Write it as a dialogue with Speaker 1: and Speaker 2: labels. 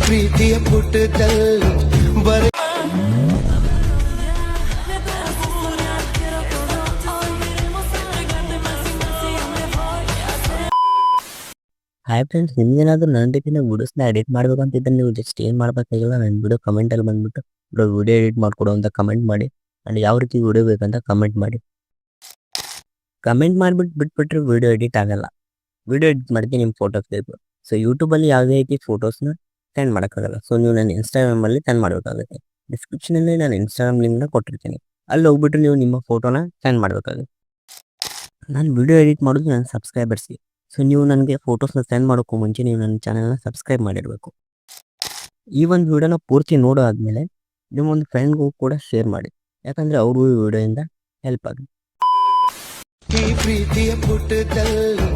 Speaker 1: ಪ್ರೀತಿಯ ಪುಟ್ಟದಲ್ಲಿ ಬರ
Speaker 2: hi friends, ನಿಮ್ಗೇನಾದ್ರೂ ನನ್ನ ರೀತಿಯ ವಿಡಿಯೋಸ್ನ ಎಡಿಟ್ ಮಾಡ್ಬೇಕಂತಿದ್ರೆ ನೀವು ಜಸ್ಟ್ ಏನು ಮಾಡಬೇಕಾಗಿಲ್ಲ, ನನ್ನ ವಿಡಿಯೋ ಕಮೆಂಟಲ್ಲಿ ಬಂದುಬಿಟ್ಟು ವಿಡಿಯೋ ಎಡಿಟ್ ಮಾಡಿಕೊಡು ಅಂತ ಕಮೆಂಟ್ ಮಾಡಿ. ಆ್ಯಂಡ್ ಯಾವ ರೀತಿ ವಿಡಿಯೋ ಬೇಕಂತ ಕಮೆಂಟ್ ಮಾಡಿ. ಕಮೆಂಟ್ ಮಾಡಿಬಿಟ್ಟು ಬಿಟ್ಬಿಟ್ರೆ ವಿಡಿಯೋ ಎಡಿಟ್ ಆಗಲ್ಲ. ವಿಡಿಯೋ ಎಡಿಟ್ ಮಾಡೋಕ್ಕೆ ನಿಮ್ಮ ಫೋಟೋಸ್ ಬೇಕು. ಸೊ ಯೂಟ್ಯೂಬಲ್ಲಿ ಯಾವುದೇ ರೀತಿ ಫೋಟೋಸ್ನ ಸೆಂಡ್ ಮಾಡೋಕ್ಕಾಗಲ್ಲ. ಸೊ ನೀವು ನನ್ನ ಇನ್ಸ್ಟಾಗ್ರಾಮಲ್ಲಿ ಸೆಂಡ್ ಮಾಡಬೇಕಾಗುತ್ತೆ. ಡಿಸ್ಕ್ರಿಪ್ಷನಲ್ಲಿ ನಾನು ಇನ್ಸ್ಟಾಗ್ರಾಮ್ ಲಿಂಕ್ನ ಕೊಟ್ಟಿರ್ತೀನಿ. ಅಲ್ಲಿ ಹೋಗ್ಬಿಟ್ಟು ನೀವು ನಿಮ್ಮ ಫೋಟೋನ ಸೆಂಡ್ ಮಾಡಬೇಕಾಗುತ್ತೆ. ನಾನು ವಿಡಿಯೋ ಎಡಿಟ್ ಮಾಡೋದು ನನ್ನ ಸಬ್ಸ್ಕ್ರೈಬರ್ಸ್ಗೆ. ಸೊ ನೀವು ನನಗೆ ಫೋಟೋಸ್ನ ಸೆಂಡ್ ಮಾಡೋಕ್ಕೂ ಮುಂಚೆ ನೀವು ನನ್ನ ಚಾನಲ್ನ ಸಬ್ಸ್ಕ್ರೈಬ್ ಮಾಡಿರಬೇಕು. ಈ ಒಂದು ವಿಡಿಯೋನ ಪೂರ್ತಿ ನೋಡೋ ಆದಮೇಲೆ ನಿಮ್ಮೊಂದು ಫ್ರೆಂಡ್ಗೂ ಕೂಡ ಶೇರ್ ಮಾಡಿ, ಯಾಕಂದರೆ ಅವ್ರಿಗೂ ಈ ವಿಡಿಯೋಯಿಂದ ಹೆಲ್ಪ್ ಆಗುತ್ತೆ.
Speaker 1: ಪ್ರೀತಿಯ ಪುಟ್ಟದಲ್ಲಿ